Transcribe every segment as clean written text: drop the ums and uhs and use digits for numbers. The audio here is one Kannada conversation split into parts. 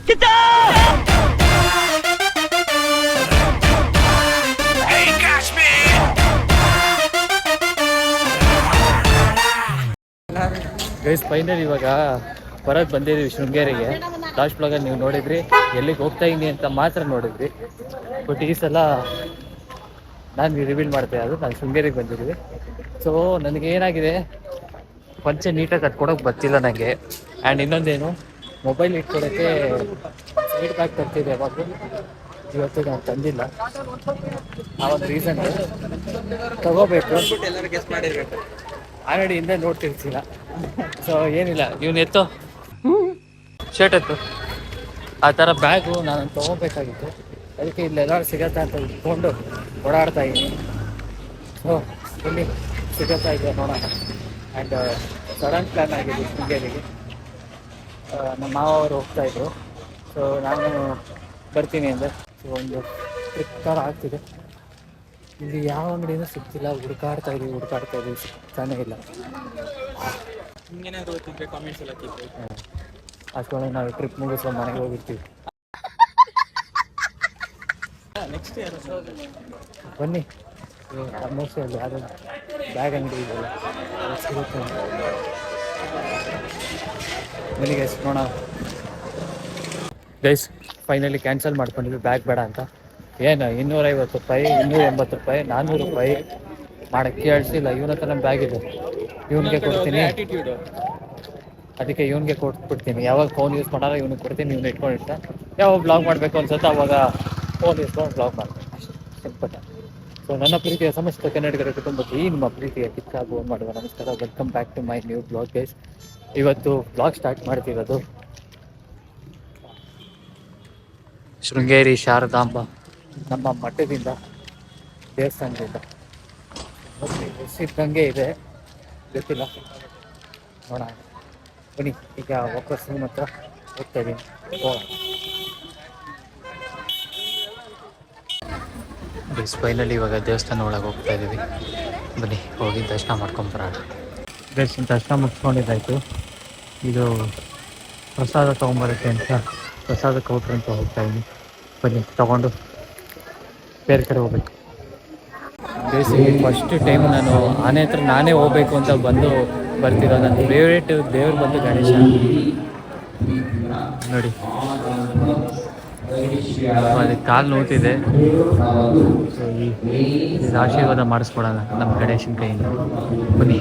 ಗೈಸ್ ಫೈನಲ್ ಇವಾಗ ಹೊರಗೆ ಬಂದಿದ್ದೀವಿ ಶೃಂಗೇರಿಗೆ. ಲಾಸ್ಟ್ ಬ್ಲಾಗಲ್ಲಿ ನೀವು ನೋಡಿದ್ರಿ, ಎಲ್ಲಿಗೆ ಹೋಗ್ತಾ ಇದ್ದೀನಿ ಅಂತ ಮಾತ್ರ ನೋಡಿದ್ರಿ. ಬಟ್ ಈ ಸಲ ನಾನು ರಿವೀಲ್ ಮಾಡ್ತಾ ಇರೋದು ನಾನು ಶೃಂಗೇರಿಗೆ ಬಂದಿದ್ದೀವಿ. ಸೊ ನನಗೆ ಏನಾಗಿದೆ, ಪಂಚೆ ನೀಟಾಗಿ ಕಟ್ಕೊಡೋಕೆ ಬರ್ತಿಲ್ಲ ನನಗೆ. ಆ್ಯಂಡ್ ಇನ್ನೊಂದೇನು, ಮೊಬೈಲ್ ಇಟ್ಕೊಡೋಕ್ಕೆ ಸೈಡ್ ಬ್ಯಾಗ್ ತರ್ತಿದೆ ಯಾವಾಗಲೂ. ಇವತ್ತು ನಾನು ತಂದಿಲ್ಲ. ಆ ಒಂದು ರೀಸನ್ ತಗೋಬೇಕು. ಆಲ್ರೆಡಿ ಹಿಂದೆ ನೋಡ್ತಿರ್ತಿಲ್ಲ. ಸೊ ಏನಿಲ್ಲ, ಇವನು ಎತ್ತೋ ಶರ್ಟ್ ಎತ್ತು. ಆ ಥರ ಬ್ಯಾಗು ನಾನು ತೊಗೋಬೇಕಾಗಿತ್ತು. ಅದಕ್ಕೆ ಇಲ್ಲೆಲ್ಲರೂ ಸಿಗತ್ತಾ ಅಂತ ಇಟ್ಕೊಂಡು ಓಡಾಡ್ತಾ ಇದ್ದೀನಿ. ಸೊ ಇಲ್ಲಿ ಸಿಗತ್ತಾ ಇದೆ ನೋಡೋಣ. ಆ್ಯಂಡ್ ಸಡನ್ ಪ್ಲ್ಯಾನ್ ಆಗಿದೆ ಶೃಂಗೇರಿಗೆ. ನಮ್ಮ ಮಾವ ಅವರು ಹೋಗ್ತಾಯಿದ್ರು. ಸೊ ನಾನು ಬರ್ತೀನಿ ಅಂದರೆ ಸೊ ಒಂದು ಟ್ರಿಪ್ ಥರ ಆಗ್ತಿದೆ. ಇಲ್ಲಿ ಯಾವ ಅಂಗಡಿನೂ ಸಿಗ್ತಿಲ್ಲ. ಹುಡುಕಾಡ್ತಾ ಇದೀವಿ ಸಿಗ್ತಾನೆ ಇಲ್ಲ. ಅಷ್ಟೊಳಗೆ ನಾವು ಟ್ರಿಪ್ ಮುಗಿಸ್ಕೊಂಡು ಮನೆಗೆ ಹೋಗಿರ್ತೀವಿ. ನೆಕ್ಸ್ಟ್ ಬನ್ನಿ, ಆಲ್ಮೋಸ್ಟ್ ಅಲ್ಲಿ ಯಾರು ಬ್ಯಾಗ್ ಅಂಗಡಿ ಇದೆಯಲ್ಲ ಸಿಗುತ್ತೆ. ಬನ್ನಿ ಗೈಸ್ ನೋಡೋಣ. ಗೈಸ್ ಫೈನಲಿ ಕ್ಯಾನ್ಸಲ್ ಮಾಡ್ಕೊಂಡಿದ್ವಿ ಬ್ಯಾಗ್ ಬೇಡ ಅಂತ. ಏನು 250 ರೂಪಾಯಿ, 280 ರೂಪಾಯಿ, 400 ರೂಪಾಯಿ ಮಾಡೋಕ್ಕೆ ಕೇಳಿಸಿಲ್ಲ. ಇವನ ಹತ್ರ ನಮ್ಮ ಬ್ಯಾಗ್ ಇದೆ, ಇವನಿಗೆ ಕೊಡ್ತೀನಿ. ಅದಕ್ಕೆ ಇವನಿಗೆ ಕೊಟ್ಬಿಡ್ತೀನಿ. ಯಾವಾಗ ಫೋನ್ ಯೂಸ್ ಮಾಡಾರ ಇವ್ನಿಗೆ ಕೊಡ್ತೀನಿ, ಇವ್ನು ಇಟ್ಕೊಂಡಿರ್ತ. ಯಾವಾಗ ಬ್ಲಾಗ್ ಮಾಡಬೇಕು ಅನ್ಸುತ್ತೆ ಅವಾಗ ಫೋನ್ ಯೂಸ್ಕೊಂಡು ಬ್ಲಾಗ್ ಮಾಡ್ತೀನಿ. ಸಿಂಪಲ್. ಸೊ ನನ್ನ ಪ್ರೀತಿಯ ಸಮಸ್ತ ಕನ್ನಡಿಗರ ಕುಟುಂಬಕ್ಕೆ ಈ ನಿಮ್ಮ ಪ್ರೀತಿಯ ಕಿತ್ತಾಗುವ ಮಾಡುವ ನಮಸ್ಕಾರ. Welcome back to my new blog guys. ಇವತ್ತು ಬ್ಲಾಗ್ ಸ್ಟಾರ್ಟ್ ಮಾಡ್ತಿರೋದು ಶೃಂಗೇರಿ ಶಾರದಾಂಬ ನಮ್ಮ ಮಠದಿಂದ, ದೇವಸ್ಥಾನದಿಂದ. ಸಿದ್ದಂಗೆ ಇದೆ, ಗೊತ್ತಿಲ್ಲ, ನೋಡೋಣ ಬನ್ನಿ. ಈಗ ವಾಪಸ್ ನಿಮ್ಮ ಹತ್ರ ಹೋಗ್ತಾ ಇದ್ದೀನಿ. ಫೈನಲಿ ಇವಾಗ ದೇವಸ್ಥಾನ ಒಳಗೆ ಹೋಗ್ತಾ ಇದ್ದೀವಿ. ಬನ್ನಿ ಹೋಗಿ ದರ್ಶನ ಮಾಡ್ಕೊಂಬರೋಣ. ದರ್ಶನ ಮುಗಿಸ್ಕೊಂಡಿದ್ದಾಯಿತು. ಇದು ಪ್ರಸಾದ ತೊಗೊಂಬರೋಕ್ಕೆ ಅಂತ ಪ್ರಸಾದ ಕೌಟ್ರ್ ಅಂತ ಹೋಗ್ತಾ ಇದ್ದೀನಿ. ಬನ್ನಿ ತೊಗೊಂಡು ಬೇರೆ ಕಡೆ ಹೋಗ್ಬೇಕು. ಬೇಸಿಗೆ ಫಸ್ಟ್ ಟೈಮ್ ನಾನು ಆನೆ ಹತ್ರ ನಾನೇ ಹೋಗ್ಬೇಕು ಅಂತ ಬರ್ತಿರೋ. ನನ್ನ ಫೇವ್ರೇಟ್ ದೇವ್ರು ಬಂದು ಗಣೇಶ ನೋಡಿ. ಅದಕ್ಕೆ ಕಾಲು ನೋವ್ತಿದೆ. ಸೊ ಈ ಆಶೀರ್ವಾದ ಮಾಡಿಸ್ಕೊಡೋಣ ನಮ್ಮ ಗಣೇಶನ ಕೈಯಿಂದ. ಬನ್ನಿ.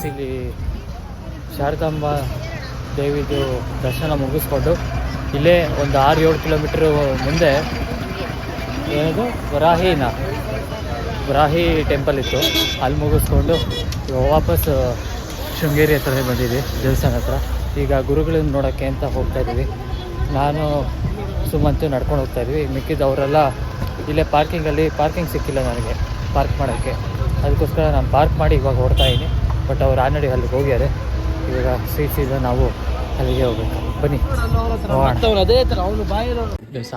ಇಲ್ಲಿ ಶಾರದಾಂಬ ದೇವಿದು ದರ್ಶನ ಮುಗಿಸ್ಕೊಂಡು ಇಲ್ಲೇ ಒಂದು 6-7 ಕಿಲೋಮೀಟ್ರು ಮುಂದೆ ಏನದು ವರಾಹಿ ಟೆಂಪಲ್ ಇತ್ತು. ಅಲ್ಲಿ ಮುಗಿಸ್ಕೊಂಡು ವಾಪಸ್ ಶೃಂಗೇರಿ ಹತ್ರನೇ ಬಂದಿದ್ವಿ, ದೇವಸ್ಥಾನ ಹತ್ರ. ಈಗ ಗುರುಗಳನ್ನ ನೋಡೋಕ್ಕೆ ಅಂತ ಹೋಗ್ತಾ ಇದ್ದೀವಿ. ನಾನು ಸುಮಂತು ನಡ್ಕೊಂಡು ಹೋಗ್ತಾ ಇದ್ವಿ. ಮಿಕ್ಕಿದವರೆಲ್ಲ ಇಲ್ಲೇ ಪಾರ್ಕಿಂಗ್ ಸಿಕ್ಕಿಲ್ಲ ನನಗೆ ಪಾರ್ಕ್ ಮಾಡೋಕ್ಕೆ. ಅದಕ್ಕೋಸ್ಕರ ನಾನು ಪಾರ್ಕ್ ಮಾಡಿ ಇವಾಗ ಹೊಡ್ತಾ ಇದ್ದೀನಿ. ಬಟ್ ಅವ್ರು ಆಲ್ರೆಡಿ ಅಲ್ಲಿಗೆ ಹೋಗ್ಯಾರೆ. ಇವಾಗ ಸೀದ ನಾವು ಅಲ್ಲಿಗೆ ಹೋಗ್ಬೇಕು. ಬನ್ನಿ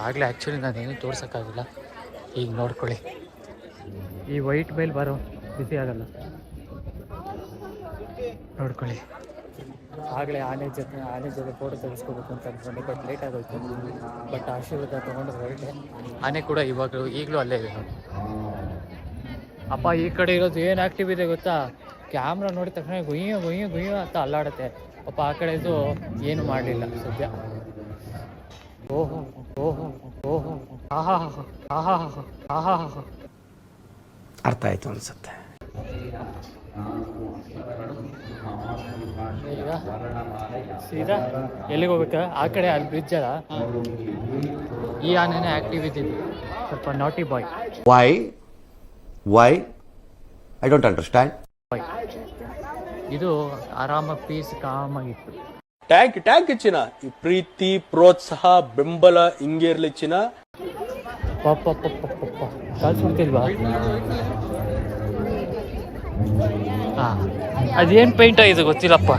ಆಗಲೇ ಆ್ಯಕ್ಚುಲಿ ನಾನೇನು ತೋರ್ಸೋಕ್ಕಾಗಿಲ್ಲ. ಈಗ ನೋಡ್ಕೊಳ್ಳಿ, ಈ ವೈಟ್ ಮೇಲೆ ಬರೋ ಬಿಸಿ ಆಗಲ್ಲ ನೋಡ್ಕೊಳ್ಳಿ. ಆಗಲೇ ಆನೆ ಜೊತೆ ಫೋಟೋ ತೆಗೆಸ್ಕೋಬೇಕು ಅಂತ ಅಂದ್ಕೊಂಡು, ಬಟ್ ಲೇಟ್ ಆಗೋಯ್ತು. ಬಟ್ ಆಶೀರ್ವಾದ ತೊಗೊಂಡು ಹೊರಟೆ. ಆನೆ ಕೂಡ ಈಗಲೂ ಅಲ್ಲೇ ಇದೆ ನೋಡಿ. ಅಪ್ಪ ಈ ಕಡೆ ಇರೋದು ಏನು ಆ್ಯಕ್ಟಿವ್ ಇದೆ ಗೊತ್ತಾ? ಕ್ಯಾಮ್ರಾ ನೋಡಿದ ತಕ್ಷಣ ಗುಯ್ಯೋ ಅಂತ ಅಲ್ಲಾಡುತ್ತೆ. ಪಾಪ ಆ ಕಡೆದು ಏನು ಮಾಡಲಿಲ್ಲ ಸದ್ಯ. ಓಹೋ ಅರ್ಥ ಆಯ್ತು ಅನ್ಸುತ್ತೆ. ಈಗ ಸೀದಾ ಎಲ್ಲಿಗೆ ಹೋಗ್ಬೇಕಾ? ಆ ಕಡೆ ಅಲ್ಲಿ ಬ್ರಿಡ್ಜ್ ಅಲ್ಲ, ಈ ಆನೆನೇ ಆ್ಯಕ್ಟಿವ್ ಇದ್ದಿದ್ದು. ಸ್ವಲ್ಪ naughty boy. Why I don't understand. ಇದು ಆರಾಮಾಗಿ ಪೀಸ್ ಕಾಮಾಗಿತ್ತು. ಟ್ಯಾಂಕ್ ಚಿನ್ನ, ಈ ಪ್ರೀತಿ ಪ್ರೋತ್ಸಾಹ ಬೆಂಬಲ ಹಿಂಗೆ ಇರ್ಲಿ ಚಿನ್ನ. ಕಳ್ಸ್ಬಿಡ್ತಿಲ್ವಾ? ಹಾ, ಅದೇನ್ ಪೇಂಟ್ ಇದು ಗೊತ್ತಿಲ್ಲಪ್ಪ.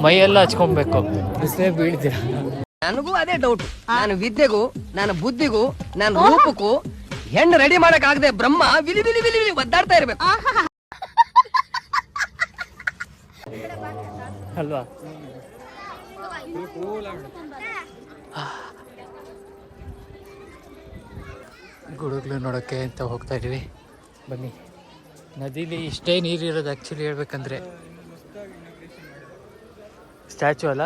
ಮೈಯೆಲ್ಲ ಹಚ್ಕೊಬೇಕು, ಬಿಸಿಲೇ ಬೀಳ್ತೀರ. ನನಗೂ ಅದೇ ಡೌಟ್. ನಾನು ವಿದ್ಯೆಗೂ ನಾನು ಬುದ್ಧಿಗೂ ನಾನು ರೂಪಕ್ಕೂ ಹೆಣ್ಣು ರೆಡಿ ಮಾಡಕ್ ಆಗದೆ ಬ್ರಹ್ಮ ವಿಲಿ ವಿಲಿ ವಿಲಿ ವಿಲಿ ಒದ್ದಾಡ್ತಾ ಇರ್ಬೇಕು ಅಲ್ವಾ? ಗುಡುಗ್ಲು ನೋಡೋಕ್ಕೆ ಅಂತ ಹೋಗ್ತಾ ಇದೀವಿ. ಬನ್ನಿ. ನದಿಲಿ ಇಷ್ಟೇ ನೀರಿರೋದು ಆ್ಯಕ್ಚುಲಿ ಹೇಳ್ಬೇಕಂದ್ರೆ. ಸ್ಟ್ಯಾಚು ಅಲ್ಲ?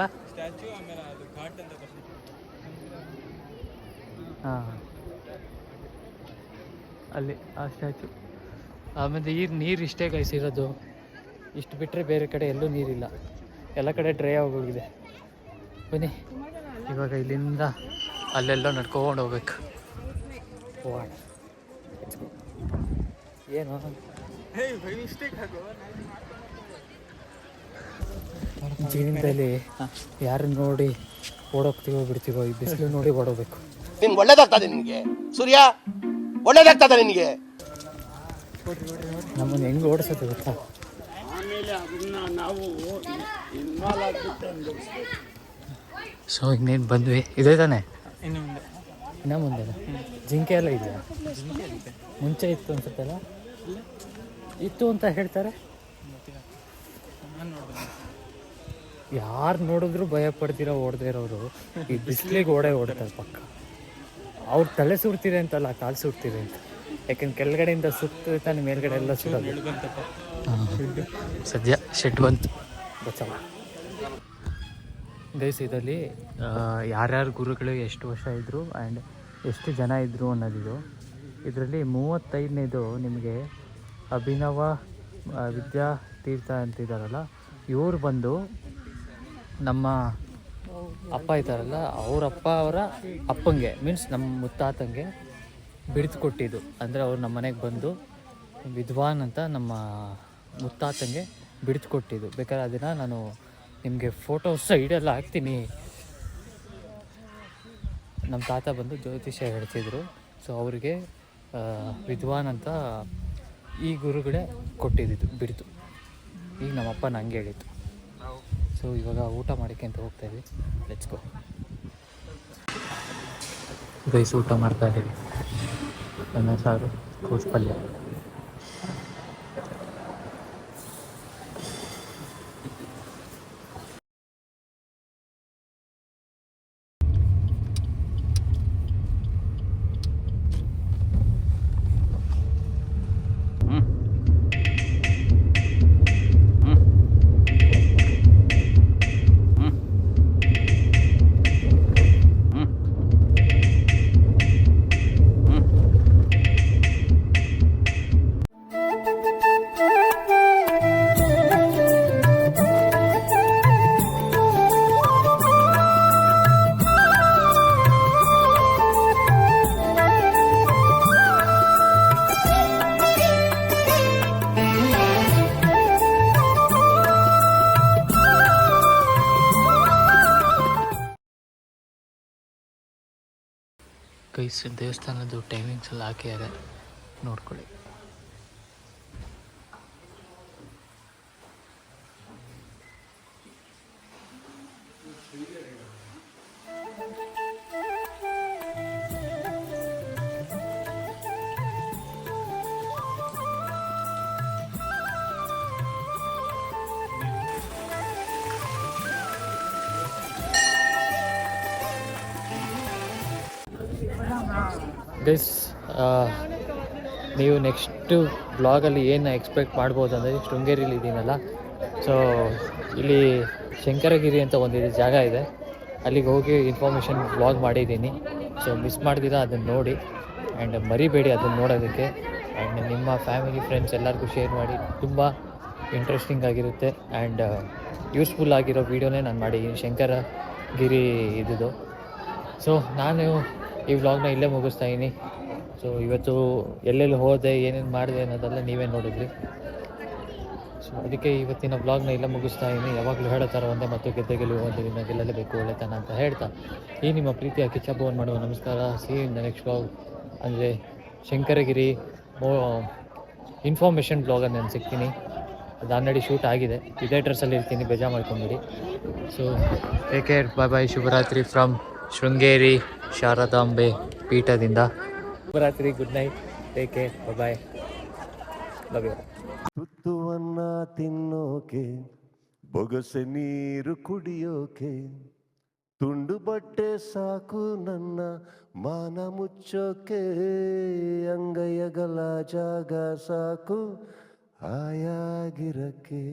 ಹಾಂ, ಅಲ್ಲಿ ಆ ಸ್ಟ್ಯಾಚು. ಆಮೇಲೆ ನೀರು ಇಷ್ಟೇ ಇರೋದು. ಇಷ್ಟು ಬಿಟ್ಟರೆ ಬೇರೆ ಕಡೆ ಎಲ್ಲೂ ನೀರಿಲ್ಲ, ಎಲ್ಲ ಕಡೆ ಡ್ರೈ ಆಗೋಗಿದೆ. ಬನ್ನಿ, ಇವಾಗ ಇಲ್ಲಿಂದ ಅಲ್ಲೆಲ್ಲ ನಡ್ಕೊಂಡು ಹೋಗ್ಬೇಕು. ಏನು ಜೀವನದಲ್ಲಿ ಯಾರು ನೋಡಿ ಓಡೋಗ್ತೀವೋ ಬಿಡ್ತೀವೋ, ಈ ಬಿಸಿಲು ನೋಡಿ ಓಡೋಗ್ಬೇಕು. ನಿನ್ಗೆ ಒಳ್ಳೇದಾಗ್ತದೆ, ನಿನಗೆ ಸೂರ್ಯ ಒಳ್ಳೇದಾಗ್ತದೆ ನಿನಗೆ. ನಮ್ಮನ್ನು ಹೆಂಗೆ ಓಡಿಸೋದು ಗೊತ್ತಾ? ಸೊ ಇನ್ನೇನು ಬಂದ್ವಿ. ಇದೇ ತಾನೆ? ಇನ್ನೂ ಮುಂದೆ ಜಿಂಕೆ ಎಲ್ಲ ಇದೆಯಾ? ಮುಂಚೆ ಇತ್ತು ಅನ್ಸುತ್ತಲ್ಲ, ಇತ್ತು ಅಂತ ಹೇಳ್ತಾರೆ. ಯಾರು ನೋಡಿದ್ರು ಭಯ ಪಡ್ತೀರೋ ಓಡದೇ ಇರೋರು ಈ ಬಿಸಿಲಿಗೆ ಓಡ್ತಾರೆ ಪಕ್ಕ. ಅವ್ರು ತಲೆ ಸುಡ್ತೀರಿ ಅಂತಲ್ಲ, ಕಾಲು ಸುಡ್ತೀರಿ ಅಂತ. ಯಾಕೆಂದ್ರೆ ಕೆಳಗಡೆಯಿಂದ ಸುತ್ತ ತಾನೆ ಮೇಲ್ಗಡೆ ಎಲ್ಲ ಸುಡೋದು. ಸದ್ಯ ಶೆಡ್ ಬಂತು, ಬಚ್ಚವ. ಗೈಸ್, ಇದರಲ್ಲಿ ಯಾರ್ಯಾರು ಗುರುಗಳು ಎಷ್ಟು ವರ್ಷ ಇದ್ದರು ಆ್ಯಂಡ್ ಎಷ್ಟು ಜನ ಇದ್ದರು ಅನ್ನೋದಿದು. ಇದರಲ್ಲಿ 35ನೇದು ನಿಮಗೆ ಅಭಿನವ ವಿದ್ಯಾತೀರ್ಥ ಅಂತಿದ್ದಾರಲ್ಲ, ಇವ್ರು ಬಂದು ನಮ್ಮ ಅಪ್ಪ ಇದ್ದಾರಲ್ಲ, ಅವರ ಅಪ್ಪಂಗೆ ಮೀನ್ಸ್ ನಮ್ಮ ಮುತ್ತಾತಂಗೆ ಬಿಡ್ತು ಕೊಟ್ಟಿದ್ದು. ಅಂದರೆ ಅವ್ರು ನಮ್ಮ ಮನೆಗೆ ಬಂದು ವಿದ್ವಾನ್ ಅಂತ ನಮ್ಮ ಮುತ್ತಾತಂಗೆ ಬಿಡ್ತು ಕೊಟ್ಟಿದ್ದು. ಬೇಕಾದ್ರೆ ಅದನ್ನು ನಾನು ನಿಮಗೆ ಫೋಟೋಸ್ ಸೈಡೆಲ್ಲ ಹಾಕ್ತೀನಿ. ನಮ್ಮ ತಾತ ಬಂದು ಜ್ಯೋತಿಷ್ಯ ಹೇಳ್ತಿದ್ರು. ಸೊ ಅವರಿಗೆ ವಿದ್ವಾನ್ ಅಂತ ಈ ಗುರುಗಳೇ ಕೊಟ್ಟಿದ್ದು ಬಿಡ್ತು. ಈಗ ನಮ್ಮಪ್ಪ ನಂಗೆ ಹೇಳಿತ್ತು. ಸೊ ಇವಾಗ ಊಟ ಮಾಡೋಕ್ಕೆ ಅಂತ ಹೋಗ್ತಾಯಿದ್ವಿ. Let's go guys. ಊಟ ಮಾಡ್ತಾಯಿದ್ದೀವಿ. ಅನ್ನ ಸಾರು, ಕೋಸು ಪಲ್ಯ. ಗೈಸ್, ದೇವಸ್ಥಾನದ್ದು ಟೈಮಿಂಗ್ಸ್ ಎಲ್ಲ ಹಾಕಿದ್ದಾರೆ, ನೋಡ್ಕೊಳ್ಳಿ. ಗೈಸ್, ನೀವು ನೆಕ್ಸ್ಟು ಬ್ಲಾಗಲ್ಲಿ ಏನು ಎಕ್ಸ್ಪೆಕ್ಟ್ ಮಾಡ್ಬೋದು ಅಂದರೆ, ಶೃಂಗೇರಿಲಿ ಇದ್ದೀನಲ್ಲ, ಸೊ ಇಲ್ಲಿ ಶಂಕರಗಿರಿ ಅಂತ ಒಂದಿದೆ ಜಾಗ ಇದೆ, ಅಲ್ಲಿಗೆ ಹೋಗಿ ಇನ್ಫಾರ್ಮೇಷನ್ ಬ್ಲಾಗ್ ಮಾಡಿದ್ದೀನಿ. ಸೊ ಮಿಸ್ ಮಾಡ್ದಿರ ಅದನ್ನು ನೋಡಿ ಆ್ಯಂಡ್ ಮರಿಬೇಡಿ ಅದನ್ನು ನೋಡೋದಕ್ಕೆ. ಆ್ಯಂಡ್ ನಿಮ್ಮ ಫ್ಯಾಮಿಲಿ ಫ್ರೆಂಡ್ಸ್ ಎಲ್ಲರಿಗೂ ಶೇರ್ ಮಾಡಿ. ತುಂಬ ಇಂಟ್ರೆಸ್ಟಿಂಗ್ ಆಗಿರುತ್ತೆ ಆ್ಯಂಡ್ ಯೂಸ್ಫುಲ್ ಆಗಿರೋ ವೀಡಿಯೋನೇ ನಾನು ಮಾಡಿದ್ದೀನಿ ಶಂಕರಗಿರಿ ಇದ್ದು. ಸೊ ನಾನು ಈ ವ್ಲಾಗ್ನ ಇಲ್ಲೇ ಮುಗಿಸ್ತಾ ಇದ್ದೀನಿ. ಸೊ ಇವತ್ತು ಎಲ್ಲೆಲ್ಲಿ ಹೋದೆ, ಏನೇನು ಮಾಡಿದೆ ಅನ್ನೋದೆಲ್ಲ ನೀವೇ ನೋಡಿದ್ರಿ. ಸೊ ಅದಕ್ಕೆ ಇವತ್ತಿನ ವ್ಲಾಗ್ನ ಇಲ್ಲ ಮುಗಿಸ್ತಾ ಇದ್ದೀನಿ. ಯಾವಾಗಲೂ ಹೇಳೋ ಥರ ಒಂದೇ ಮತ್ತು ಗೆದ್ದೆ ಗೆಲುವು ಒಂದು ದಿನ ಗೆಲ್ಲಲೇಬೇಕು ಒಳ್ಳೆತನ ಅಂತ ಹೇಳ್ತಾ ಈ ನಿಮ್ಮ ಪ್ರೀತಿಯ ಕಿಚ್ಚಪ್ಪವನ್ನು ಮಾಡುವ ನಮಸ್ಕಾರ. C in the next vlog ಅಂದರೆ ಶಂಕರಗಿರಿ ಇನ್ಫಾರ್ಮೇಷನ್ ಬ್ಲಾಗಲ್ಲಿ ನಾನು ಸಿಗ್ತೀನಿ. ಅದು ಆಲ್ರೆಡಿ ಶೂಟ್ ಆಗಿದೆ. ಇದೇ ಡ್ರೆಸ್ಸಲ್ಲಿ ಇರ್ತೀನಿ, ಬೇಜಾರು ಮಾಡ್ಕೊಂಬಿಡಿ. So take care, bye bye, ಶುಭರಾತ್ರಿ ಫ್ರಮ್ ಶೃಂಗೇರಿ ಶಾರದಾಂಬೆ ಪೀಠದಿಂದ. ಶುಭರಾತ್ರಿ, good night, take care, bye, love you. ತುತ್ತುವನ್ನ ತಿನ್ನೋಕೆ, ಬೊಗಸೆ ನೀರು ಕುಡಿಯೋಕೆ, ತುಂಡು ಬಟ್ಟೆ ಸಾಕು ನನ್ನ ಮಾನ ಮುಚ್ಚೋಕೆ, ಅಂಗೈಯಗಲ ಜಾಗ ಸಾಕು ಆಯಾಗಿರಕ್ಕೆ.